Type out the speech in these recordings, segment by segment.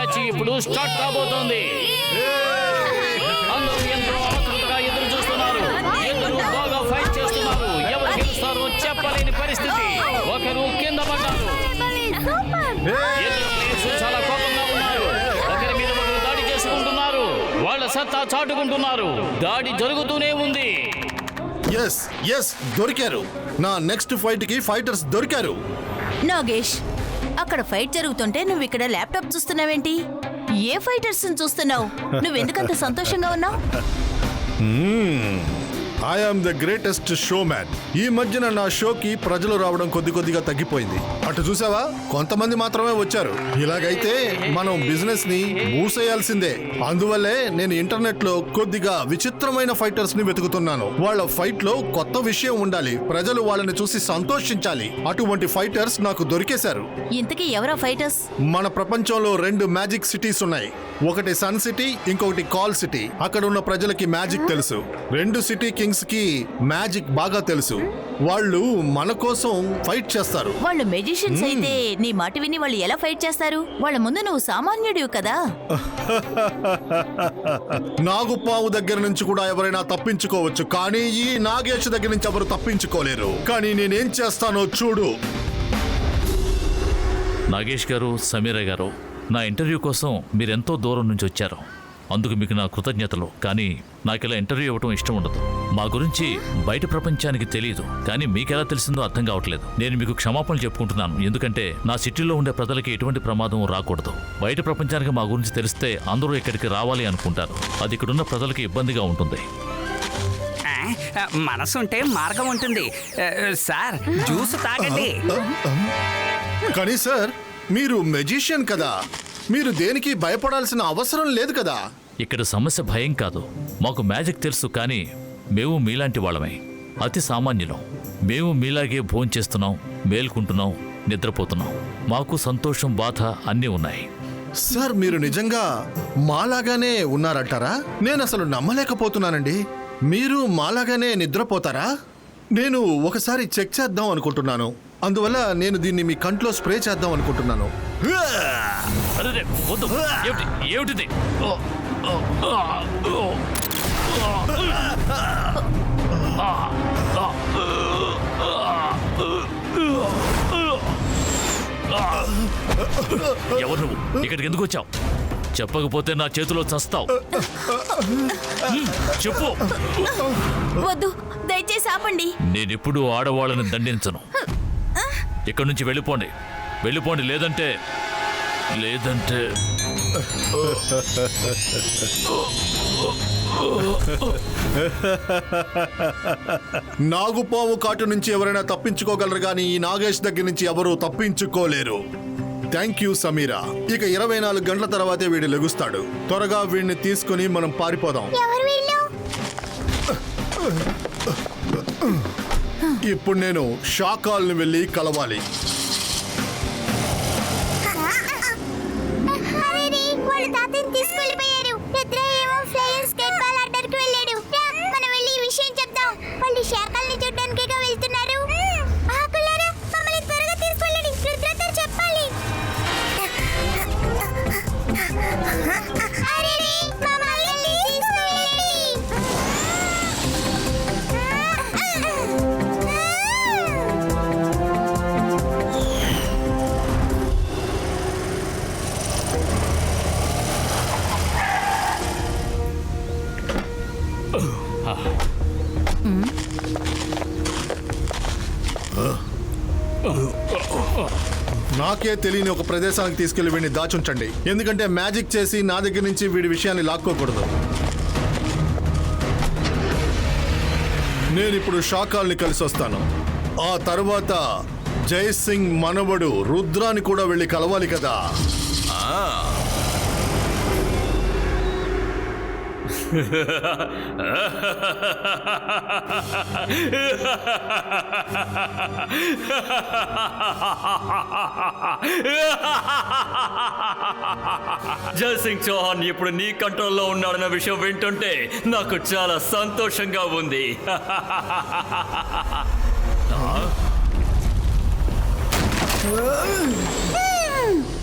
Match ఇప్పుడు start కాబోతోంది. అందరూ ఎంతో ఆతృతగా ఎదురు చూస్తున్నారు. ఇద్దరు బాగా ఫైట్ చేస్తున్నారు. ఎవరు గెలుస్తారో చెప్పలేని పరిస్థితి. ఒకరు కింద పడ్డారు. ఇద్దరు ప్లేయర్స్ చాలా కోపంగా ఉన్నారు. ఒకరి మీద ఒకరు దాడి చేసుకుంటున్నారు. వాళ్ళ సత్తా చాటుకుంటున్నారు. దాడి జరుగుతూనే ఉంది. ఎస్ దొరికారు. నా నెక్స్ట్ ఫైట్ కి ఫైటర్స్ దొరికారు. నాగేష్, అక్కడ ఫైట్ జరుగుతుంటే నువ్వు ఇక్కడ ల్యాప్టాప్ చూస్తున్నావేంటి? ఏ ఫైటర్స్ చూస్తున్నావు? నువ్వెందుకంత సంతోషంగా ఉన్నావు? I am the greatest showman. ఈ మధ్యన నా షోకి ప్రజలు రావడం కొద్దిగా తగ్గిపోయింది. అటు చూసావా, కొంతమంది మాత్రమే వచ్చారు. ఇలాగైతే మనం బిజినెస్ ని మూసేయాల్సిందే. అందువల్లే నేను ఇంటర్నెట్ లో కొద్దిగా విచిత్రమైన ఫైటర్స్ ని వెతుకుతున్నాను. వాళ్ళ ఫైట్ లో కొత్త విషయం ఉండాలి. ప్రజలు వాళ్ళని చూసి సంతోషించాలి. అటువంటి ఫైటర్స్ నాకు దొరికేశారు. ఇంతకీ ఎవరా ఫైటర్స్? మన ప్రపంచంలో 2 మ్యాజిక్ సిటీస్ ఉన్నాయి. ఒకటి సన్ సిటీ, ఇంకొకటి కాల్ సిటీ. అక్కడ ఉన్న ప్రజలకి మ్యాజిక్ తెలుసు. 2 సిటీ కింగ్స్ కి మ్యాజిక్ బాగా తెలుసు. వాళ్ళు మన కోసం ఫైట్ చేస్తారు. వాళ్ళు మెజిషియన్స్ అయితే నీ మాట విని వాళ్ళు ఎలా ఫైట్ చేస్తారు? వాళ్ళ ముందు నువ్వు సామాన్యుడివి కదా. నాగుపాము దగ్గర నుంచి కూడా ఎవరైనా తప్పించుకోవచ్చు, కానీ ఈ నాగేష్ దగ్గర నుంచి ఎవరు తప్పించుకోలేరు. కానీ నేనేం చేస్తానో చూడు. నాగేష్ గారు, సమీర గారు, నా ఇంటర్వ్యూ కోసం మీరెంతో దూరం నుంచి వచ్చారు. అందుకు మీకు నా కృతజ్ఞతలు. కానీ నాకు ఇలా ఇంటర్వ్యూ ఇవ్వడం ఇష్టం ఉండదు. మా గురించి బయట ప్రపంచానికి తెలియదు, కానీ మీకెలా తెలిసిందో అర్థం కావట్లేదు. నేను మీకు క్షమాపణలు చెప్పుకుంటున్నాను. ఎందుకంటే నా సిటీలో ఉండే ప్రజలకి ఎటువంటి ప్రమాదం రాకూడదు. బయట ప్రపంచానికి మా గురించి తెలిస్తే అందరూ ఇక్కడికి రావాలి అనుకుంటారు. అది ఇక్కడున్న ప్రజలకి ఇబ్బందిగా ఉంటుంది. మనసుంటే మార్గం ఉంటుంది. సార్, జ్యూస్ తాగండి. కానీ సార్, మీరు మెజిషియన్ కదా, మీరు దేనికి భయపడాల్సిన అవసరం లేదు కదా. ఇక్కడ సమస్య భయం కాదు. మాకు మ్యాజిక్ తెలుసు, కానీ మేము మీలాంటి వాళ్ళమే, అతి సామాన్యులం. మేము మీలాగే భోంచేస్తున్నాం, మేల్కుంటున్నాం, నిద్రపోతున్నాం. మాకు సంతోషం, బాధ అన్నీ ఉన్నాయి. సార్, మీరు నిజంగా మాలాగానే ఉన్నారంటారా? నేను అసలు నమ్మలేకపోతున్నానండి. మీరు మాలాగానే నిద్రపోతారా? నేను ఒకసారి చెక్ చేద్దాం అనుకుంటున్నాను. అందువల్ల నేను దీన్ని మీ కంట్లో స్ప్రే చేద్దాం అనుకుంటున్నాను. అరే వద్దు. ఏమిటిది? ఎవరు నువ్వు? ఇక్కడికి ఎందుకు వచ్చావు? చెప్పకపోతే నా చేతిలో చస్తావు. చెప్పు. వద్దు, దయచేసి ఆపండి. నేనెప్పుడు ఆడవాళ్ళని దండించను. ఇక్కడి నుంచి వెళ్ళిపోండి, వెళ్ళిపోండి. లేదంటే నాగుపాము కాటు నుంచి ఎవరైనా తప్పించుకోగలరు, కానీ ఈ నాగేష్ దగ్గర నుంచి ఎవరూ తప్పించుకోలేరు. Thank you Sameera. ఇక 24 గంటల తర్వాతే వీడు లెగుస్తాడు. త్వరగా వీడిని తీసుకుని మనం పారిపోదాం. ఇప్పుడు నేను షాకాల్ని వెళ్ళి కలవాలి. నాకే తెలియని ఒక ప్రదేశానికి తీసుకెళ్లి వీడిని దాచుంచండి. ఎందుకంటే మ్యాజిక్ చేసి నా దగ్గర నుంచి వీడి విషయాన్ని లాక్కోకూడదు. నేను ఇప్పుడు షాకాల్ని కలిసి వస్తాను. ఆ తర్వాత జై సింగ్ మనవడు రుద్రాని కూడా వెళ్ళి కలవాలి కదా. జై సింగ్ చౌహాన్ ఇప్పుడు నీ కంట్రోల్లో ఉన్నాడన్న విషయం వింటుంటే నాకు చాలా సంతోషంగా ఉంది.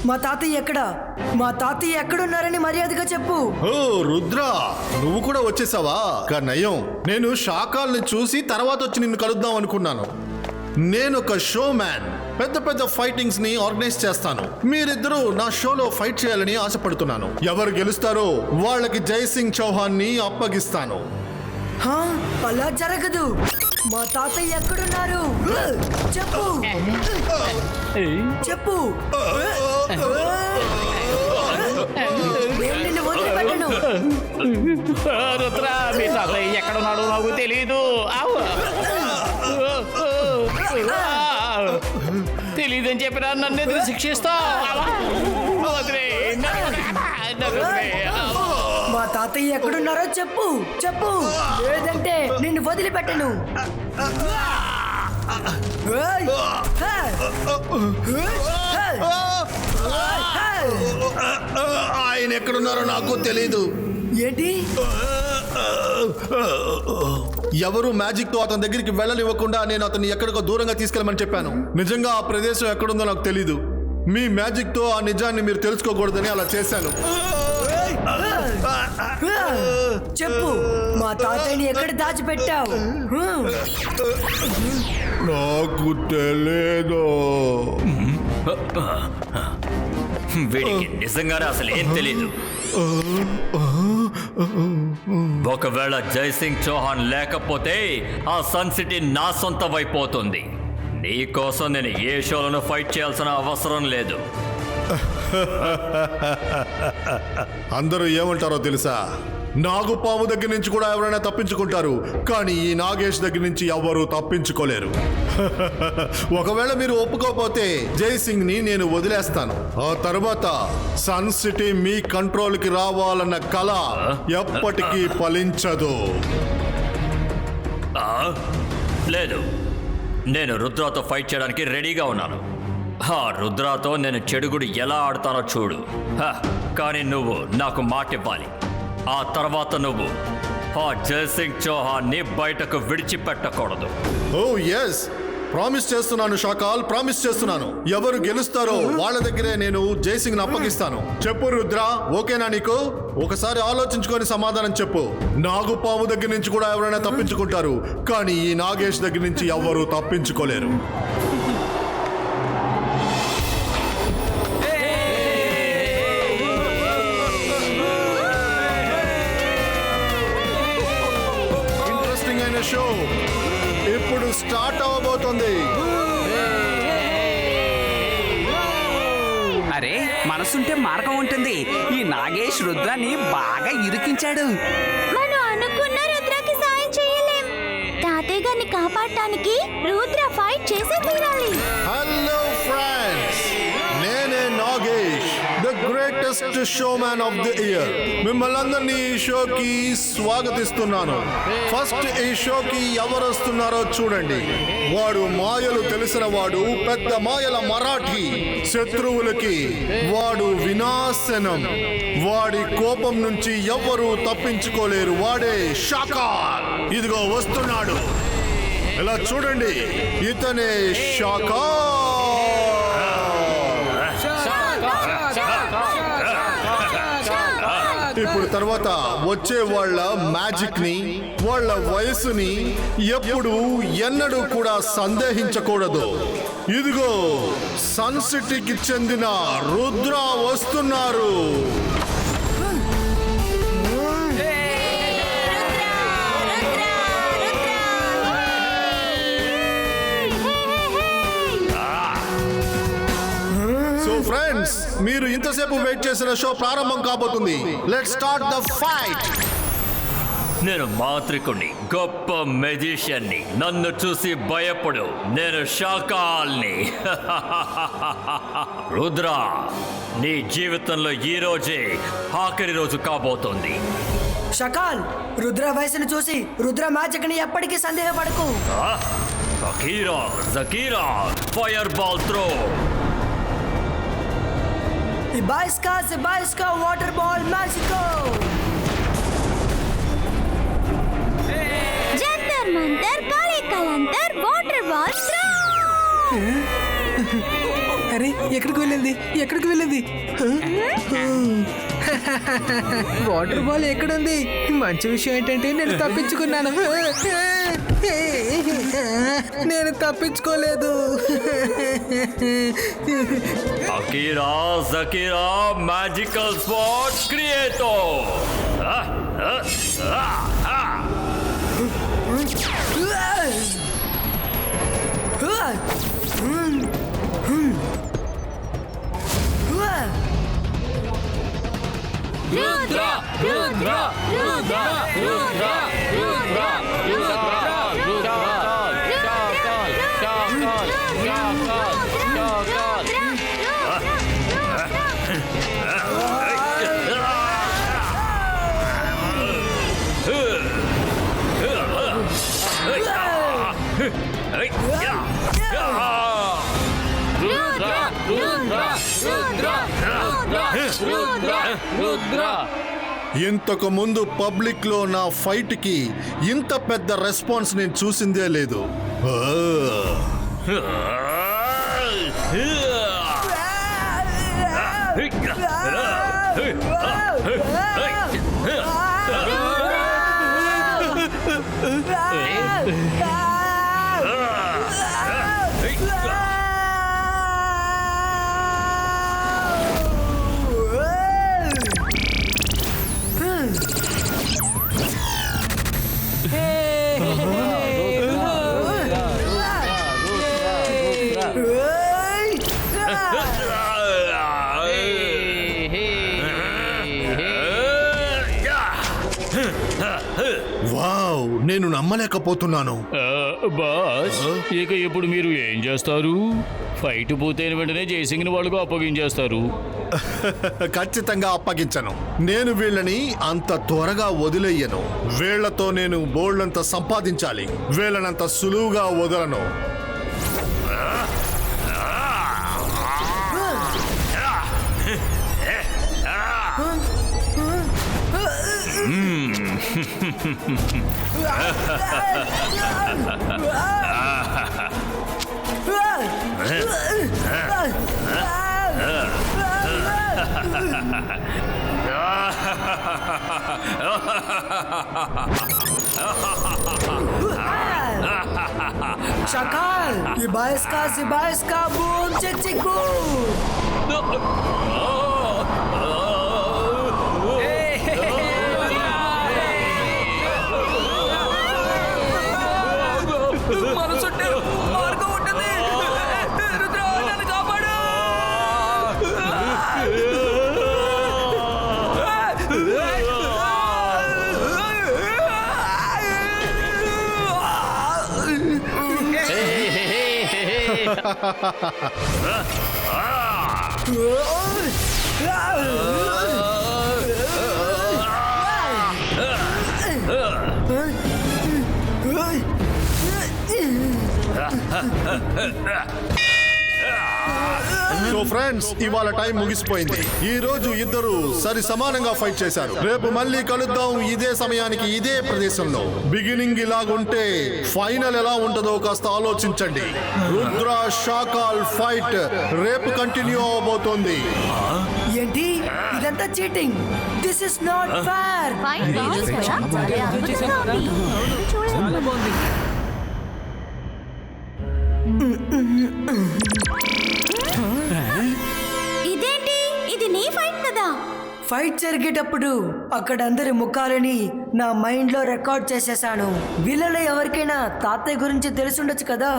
మా తాతయ్య ఎక్కడ? మా తాతయ్య ఎక్కడున్నారని మర్యాదగా చెప్పు. ఓ రుద్ర, నువ్వు కూడా వచ్చేసావా? నయం, నేను శాకాల్ని చూసి తర్వాత వచ్చి నిన్ను కలుద్దాం అనుకున్నాను. నేను ఒక షో మ్యాన్, పెద్ద పెద్ద ఫైటింగ్స్ ని ఆర్గనైజ్ చేస్తాను. మీరిద్దరూ నా షోలో ఫైట్ చేయాలని ఆశపడుతున్నాను. ఎవరు గెలుస్తారో వాళ్ళకి జై సింగ్ చౌహాన్ ని అప్పగిస్తాను. హా, అలా జరగదు. మా తాతయ్య ఎక్కడున్నారు? చెప్పు చెప్పు. నేను నిన్ను వదిలిపెట్టను. రుద్ర, మీ తాతయ్య ఎక్కడున్నాడో నాకు తెలీదు. తెలీదని చెప్పినా నన్ను ఎందుకు శిక్షిస్తావు? మా తాతయ్య ఎక్కడున్నారో చెప్పు చెప్పు, లేదంటే నిన్ను వదిలిపెట్టను. ఏయ్! హే! హే! హే! ఆయన ఎక్కడున్నారో నాకు తెలీదు. ఏంటి? ఎవరు మ్యాజిక్ తో అతని దగ్గరికి వెళ్ళనివ్వకుండా నేను అతన్ని ఎక్కడికో దూరంగా తీసుకెళ్ళమని చెప్పాను. నిజంగా ఆ ప్రదేశం ఎక్కడుందో నాకు తెలీదు. మీ మ్యాజిక్ తో ఆ నిజాన్ని మీరు తెలుసుకోకూడదని అలా చేశాను. చెప్పు, మా తాతయ్యని ఎక్కడ దాచిపెట్టావు? నాకు తెలియదు. వీడికి నిజంగానే అసలు ఏం తెలీదు. ఒకవేళ జై సింగ్ చౌహాన్ లేకపోతే ఆ సన్ సిటీ నా సొంతమైపోతుంది. నీకోసం నేను ఏ షోలను ఫైట్ చేయాల్సిన అవసరం లేదు. అందరూ ఏమంటారో తెలుసా? నాగుపాము దగ్గర నుంచి కూడా ఎవరైనా తప్పించుకుంటారు, కానీ ఈ నాగేష్ దగ్గర నుంచి ఎవరు తప్పించుకోలేరు. ఒకవేళ మీరు ఒప్పుకోకపోతే జై సింగ్ ని నేను వదిలేస్తాను. ఆ తర్వాత సన్ సిటీ మీ కంట్రోల్ కి రావాలన్న కల ఎప్పటికీ ఫలించదు. లేదు, నేను రుద్రాతో ఫైట్ చేయడానికి రెడీగా ఉన్నాను. ఆ రుద్రాతో నేను చెడుగుడు ఎలా ఆడతానో చూడు. కానీ నువ్వు నాకు మాట ఇవ్వాలి. ఆ తర్వాత నువ్వు ఆ జై సింగ్ చౌహాన్ ని బయటకు విడిచిపెట్టకూడదు. ఓ ఎస్, ప్రామిస్ చేస్తున్నాను షాకాల్, ప్రామిస్ చేస్తున్నాను. ఎవరు గెలుస్తారో వాళ్ళ దగ్గరే నేను జై సింగ్ ని అప్పగిస్తాను. చెప్పు రుద్ర, ఓకేనా నీకు? ఒకసారి ఆలోచించుకొని సమాధానం చెప్పు. నాగుపాము దగ్గర నుంచి కూడా ఎవరైనా తప్పించుకుంటారు, కానీ ఈ నాగేష్ దగ్గర నుంచి ఎవరు తప్పించుకోలేరు. ఇంట్రెస్టింగ్ అయిన షో ఇప్పుడు స్టార్ట్ అవ్వబోతోంది. అరే, మనసుంటే మార్గం ఉంటుంది. ఈ నాగేష్ రుద్రాన్ని బాగా ఇరికించాడు. మనం అనుకున్న రుద్రకి సాయం చేయలేం. తాతయ్య గారిని కాపాడటానికి రుద్ర ఫైట్ చేసి తీరాలి. హలో ఫ్రెండ్స్, నేనే Nagesh, the greatest showman of the year. మిమ్మల్ని అందరినీ ఈ షోకి స్వాగతిస్తున్నాను. ఫస్ట్ ఈ షోకి ఎవరు వస్తున్నారో చూడండి. వాడు మాయలు తెలిసిన వాడు, పెద్ద మాయల మరాఠీ. శత్రువులకి వాడు వినాశనం. వాడి కోపం నుంచి ఎవ్వరూ తప్పించుకోలేరు. వాడే షాకాల్. ఇదిగో వస్తున్నాడు. ఇలా చూడండి, ఇతనే షాకాల్. ఇప్పుడు తర్వాత వచ్చే వాళ్ళ మ్యాజిక్ ని, వాళ్ళ వయసుని ఎప్పుడు ఎన్నడూ కూడా సందేహించకూడదు. ఇదిగో సన్ సిటీకి చెందిన రుద్ర వస్తున్నారు. సో ఫ్రెండ్స్, మీరు ఇంతసేపు వెయిట్ చేసిన షో ప్రారంభం కాబోతుంది. Let's start the fight. నేను మాంత్రికుణ్ణి, గొప్ప మెజిషియన్ని. నన్ను చూసి భయపడు. నేను షాకాల్ని. రుద్ర, నీ జీవితంలో ఈ రోజే ఆఖరి రోజు కాబోతోంది. షకాల్, రుద్ర వయసును చూసి రుద్ర మ్యాజిక్ ని ఎప్పటికీ సందేహపడకు. Zakira, Zakira, fire ball throw. Ibaiska water ball magico. జంతర్ మంతర్ కాళీ కలంతర్ వాటర్ బాల్ త్రో. అరే ఎక్కడికి వెళ్ళింది వాటర్ బాల్ ఎక్కడుంది? మంచి విషయం ఏంటంటే నేను తప్పించుకున్నాను. నేను తప్పించుకోలేదు. Akira జకీరా magical spot క్రియేటో. రుద్ర రుద్ర రుద్ర రుద్ర రుద్ర రుద్ర ఇంతకు ముందు పబ్లిక్ లో నా ఫైట్ కి ఇంత పెద్ద రెస్పాన్స్ నేను చూసిందే లేదు. వావ్, నేను నమ్మలేకపోతున్నాను. బాస్, ఇక ఇప్పుడు మీరు ఏం చేస్తారు? ఫైట్ పూర్తయిన వెంటనే జయసింగ్ ని వాళ్ళకు అప్పగించేస్తారు. ఖచ్చితంగా అప్పగించను. నేను వీళ్ళని అంత త్వరగా వదిలేయను. వీళ్లతో నేను బోల్డంత సంపాదించాలి. వీళ్ళనంత సులువుగా వదలను. Шакал! Зибайска, бум, чик-чик, бум! మనసుంటే మార్గం ఉంటుంది. రుద్ర నన్ను కాపాడు. సో ఫ్రెండ్స్, ఇవాళ టైం ముగిసిపోయింది. ఈ రోజు ఇద్దరు సరి సమానంగా ఫైట్ చేశారు. రేపు మళ్ళీ కలుద్దాం ఇదే సమయానికి ఇదే ప్రదేశంలో. బిగినింగ్ ఇలాగుంటే ఫైనల్ ఎలా ఉంటుందో కాస్త ఆలోచించండి. రుద్ర షాకాల్ ఫైట్ రేపు కంటిన్యూ అవబోతోంది. ఏంటి ఇదంతా cheating? This is not fair. Fine boss కదా, చాలా అద్భుతంగా ఉంది. చూడండి. ఇదేంటి? ఇది నీ ఫైట్ కదా? ఫైట్ జరిగేటప్పుడు అక్కడ అందరి ముఖాలని నా మైండ్ లో రికార్డ్ చేసేసాను. వీళ్ళలో ఎవరికైనా తాతయ్య గురించి తెలిసుండొచ్చు కదా.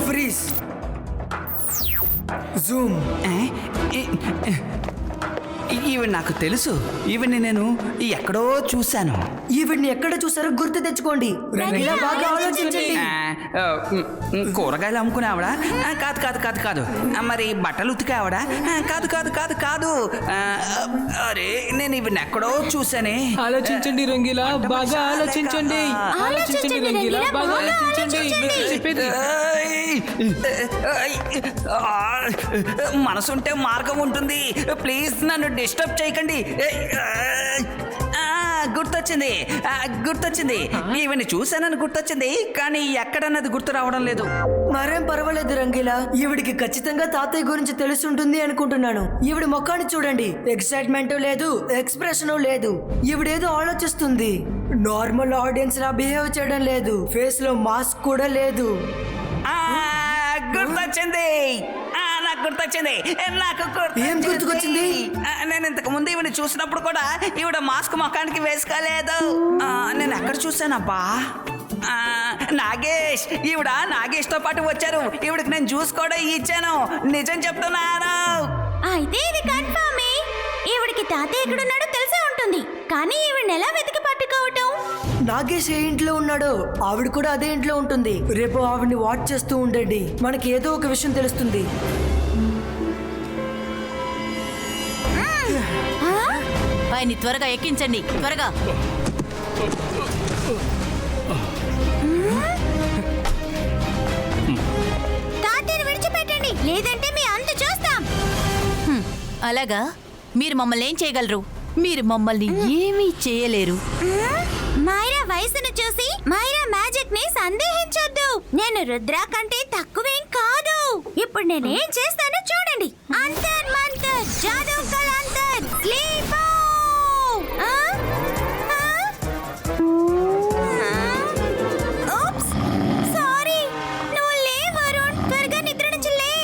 Freeze, Zoom. ఈవిడ నాకు తెలుసు. ఈవిడ్ని నేను ఎక్కడో చూశాను. ఈవిడ్ని ఎక్కడ చూసారో గుర్తు తెచ్చుకోండి. ఇలా బాగా ఆలోచించండి. కూరగాయలు అమ్ముకునే ఆవిడ? కాదు కాదు కాదు కాదు. మరి బట్టలు ఉతికే ఆవిడ? కాదు కాదు కాదు కాదు. అరే, నేను ఈవిడ్ని ఎక్కడో చూసానే. ఆలోచించండి రంగీలా, బాగా ఆలోచించండి. ఆలోచించండి రంగీలా, బాగా ఆలోచించండి. చెప్పేది మనసుంటే మార్గం ఉంటుంది. ప్లీజ్ నన్ను డిస్టర్బ్ చేయకండి. గుర్తొచ్చింది. గుర్తొచ్చింది గుర్తొచ్చింది. ఈవిని చూశానని గుర్తొచ్చింది, కానీ ఎక్కడన్నది గుర్తు రావడం లేదు. మరేం పర్వాలేదు రంగీలా, ఈవిడికి ఖచ్చితంగా తాతయ్య గురించి తెలిసి ఉంటుంది అనుకుంటున్నాను. ఈవిడ ముఖాన్ని చూడండి, ఎక్సైట్మెంట్ లేదు, ఎక్స్ప్రెషన్ లేదు. ఈవిడేదో ఆలోచిస్తుంది. నార్మల్ ఆడియన్స్ లా బిహేవ్ చేయడం లేదు, ఫేస్ లో మాస్క్ కూడా లేదు. గుర్తొచ్చింది, నాకు గుర్తొచ్చింది, ఏం గుర్తుకొచ్చింది? నేను ఇంతకు ముందు ఈవిని చూసినప్పుడు కూడా ఈవిడ మాస్క్ ముఖానికి వేసుకోలేదు. నేను ఎక్కడ చూసానబ్బా? నాగేష్, ఈవిడ నాగేష్ తో పాటు వచ్చారు. ఈవిడకి నేను జ్యూస్ కూడా ఇచ్చాను, నిజం చెప్తున్నాను. అయితే ఇది కన్ఫర్మే. ఈవిడికి తాతయ్య ఎక్కడున్నాడో తెలిసే ఉంటుంది, కానీ ఈవిడ్ని ఎలా వెతికి పట్టుకోవటం? నాగేష్ ఏ ఇంట్లో ఉన్నాడో ఆవిడ కూడా అదే ఇంట్లో ఉంటుంది. రేపు ఆవిడ్ని వాచ్ చేస్తూ ఉండండి, మనకి ఏదో ఒక విషయం తెలుస్తుంది. ఆయన్ని త్వరగా ఎక్కించండి, త్వరగా. తాతయ్యని విడిచిపెట్టండి, లేదంటే మీ అంత చూస్తాం. అలాగా? మీరు మమ్మల్ని ఏం చేయగలరు? మీరు మమ్మల్ని ఏమీ చేయలేరు. మైరా వయసును చూసి మైరా మ్యాజిక్ ని సందేహించొద్దు. నేను రుద్ర కంటే తక్కువేం కాదు. ఇప్పుడు నేనేం చేస్తానో చూడండి. అంతర్ మంతర్ జాదూ కలాంతర్ స్లీపో. Oops, sorry. నువ్వు లే వరుణ్, త్వరగా నిద్ర నుంచి లే.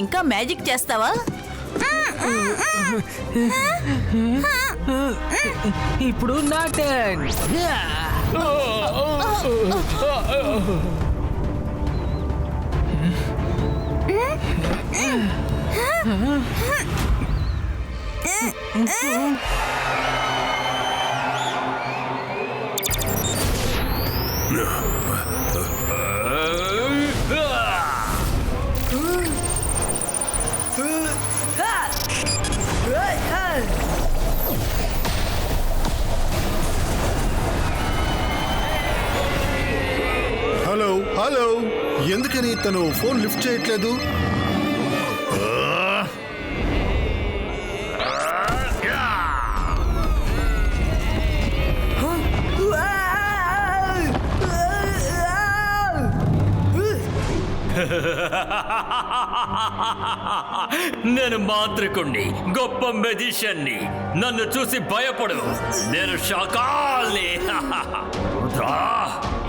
ఇంకా మ్యాజిక్ చేస్తావా? ఇప్పుడు నా టర్న్. హలో హలో, ఎందుకని తను ఫోన్ లిఫ్ట్ చేయట్లేదు? నేను మాంత్రికుణ్ణి, గొప్ప మెజిషియన్ని. నన్ను చూసి భయపడు, నేను షాకాల్ని.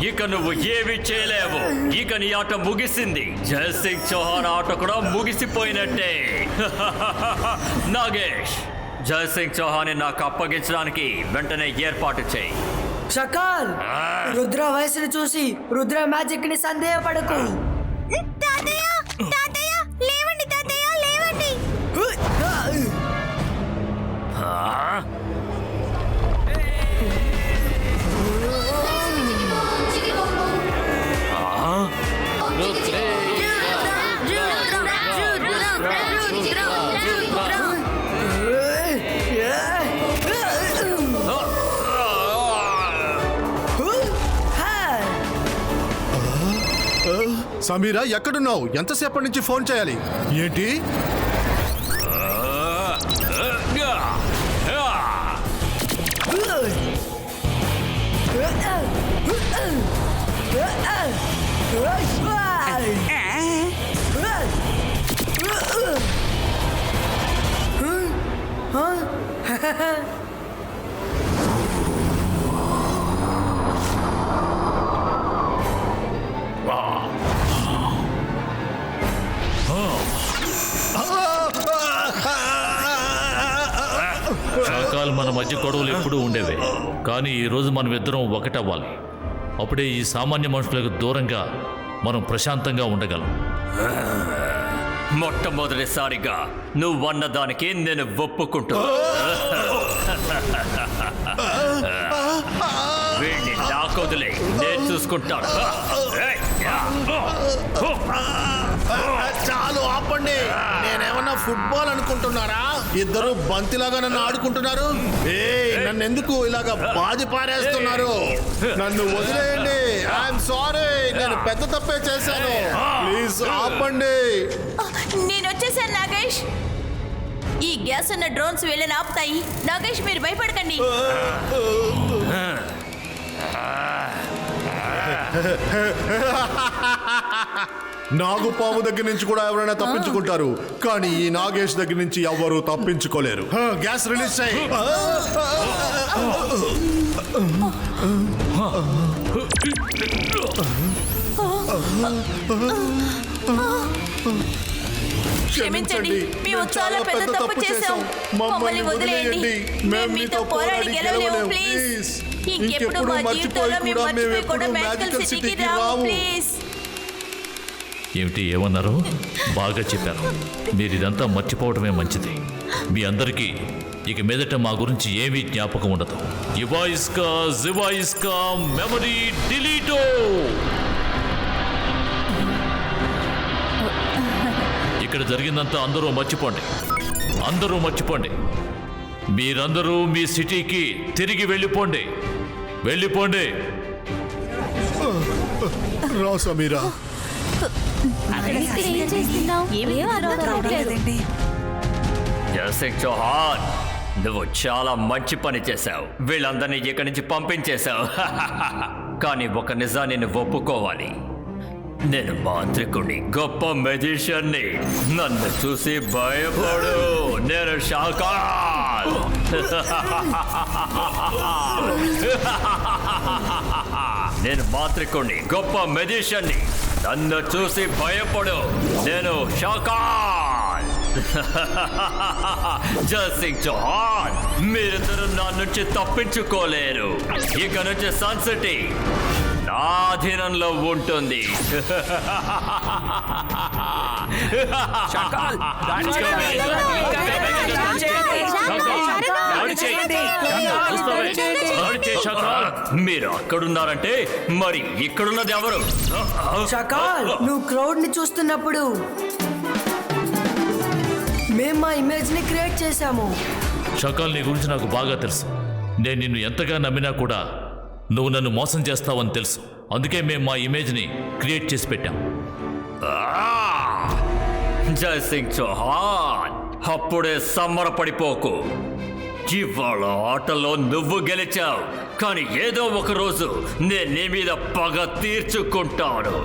ఇక నువ్వు ఏమి చేయలేవు. ఇక నీ ఆట ముగిసింది. జై సింగ్ చౌహాన్ ఆట కూడా ముగిసిపోయినట్టే. నాగేష్, జై సింగ్ చౌహాన్ నాకు అప్పగించడానికి వెంటనే ఏర్పాటు చేయి. షకాల్, రుద్ర వయసును చూసి రుద్ర మ్యాజిక్ ని సందేహపడకు. తాతయ్య, తాతయ్య, లేవండి తాతయ్య, లేవండి. సమీరా, ఎక్కడున్నావు? ఎంతసేపటి నుంచి ఫోన్ చేయాలి? ఏంటి? షాకాల్, మన మధ్య గొడవలు ఎప్పుడూ ఉండేవే, కానీ ఈరోజు మనం ఇద్దరం ఒకటవ్వాలి. అప్పుడే ఈ సామాన్య మనుషులకు దూరంగా మనం ప్రశాంతంగా ఉండగలం. మొట్టమొదటిసారిగా నువ్వు అన్నదానికి నేను ఒప్పుకుంటా. వీడిని నాకొదిలే, నేను చూసుకుంటాను. చాలు ఆపండి. నేనేమన్నా ఫుట్బాల్ అనుకుంటున్నారా? ఇద్దరు బంతిలాగా నన్ను ఆడుకుంటున్నారు. నన్ను ఎందుకు ఇలాగా బాధి పారేస్తున్నారు? నన్ను వదిలేయండి. ఐఎమ్ సారీ, నేను పెద్ద తప్పే చేశాను. ప్లీజ్ ఆపండి. నేను వచ్చేసాను నాగేష్. ఈ గ్యాస్ ఉన్న డ్రోన్స్ వీళ్ళని ఆపుతాయి. నాగేష్ మీరు భయపడకండి. నాగుపాము దగ్గర నుంచి కూడా ఎవరైనా తప్పించుకుంటారు, కానీ ఈ నాగేష్ దగ్గర నుంచి ఎవరు తప్పించుకోలేరు. గ్యాస్ రిలీజ్ చేయి. క్షమించండి, మేము చాలా పెద్ద తప్పు చేశాం. మమ్మల్ని వదిలేయండి. మేము మీతో పోరాడి గెలవలేము. ప్లీజ్ ఇంకెప్పుడు మా జీవితంలో మేము మర్చిపోయి కూడా మ్యాజికల్ సిటీకి రాము. ప్లీజ్. ఏమిటి ఏమన్నారు? బాగా చెప్పారు. మీరు ఇదంతా మర్చిపోవడమే మంచిది. మీ అందరికీ ఇక మీదట మా గురించి ఏమీ జ్ఞాపకం ఉండదు. ఇవాయిస్కా మెమరీ డిలీటో. ఇక్కడ జరిగిందంతా అందరూ మర్చిపోండి. అందరూ మర్చిపోండి. మీరందరూ మీ సిటీకి తిరిగి వెళ్ళిపోండి. వెళ్ళిపోండి. రా సమీరా. జయసింగ్ చౌహాన్, నువ్వు చాలా మంచి పని చేశావు. వీళ్ళందరినీ ఇక్కడి నుంచి పంపించేశావు. కానీ ఒక నిజాన్ని నువ్వు ఒప్పుకోవాలి. నేను మాంత్రికుణ్ణి, గొప్ప మెజిషియన్ని. నన్ను చూసి భయపడు. నేను షాకాల్. నేను మాంత్రికుణ్ణి, గొప్ప మెజిషియన్ని. నన్ను చూసి భయపడు. నేను షాకాల్. జయసింగ్ చౌహాన్, మీరిద్దరు నా నుంచి తప్పించుకోలేరు. ఇక నుంచి సన్ సిటీ నా అధీనంలో ఉంటుంది. మీరు అక్కడున్నారంటే మరి ఇక్కడున్నది ఎవరు? షకాల్, నువ్వు క్రౌడ్ ని చూస్తున్నప్పుడు మేము మా ఇమేజ్ ని క్రియేట్ చేశాము. షకాల్, నీ గురించి నాకు బాగా తెలుసు. నేను నిన్ను ఎంతగా నమ్మినా కూడా నువ్వు నన్ను మోసం చేస్తావని తెలుసు. అందుకే మేము మా ఇమేజ్ని క్రియేట్ చేసి పెట్టాం. జయసింగ్ చౌహాన్, అప్పుడే సంబరపడిపోకు. ఇవాళ ఆటలో నువ్వు గెలిచావు, కానీ ఏదో ఒక రోజు నేను నీ మీద పగ తీర్చుకుంటాను.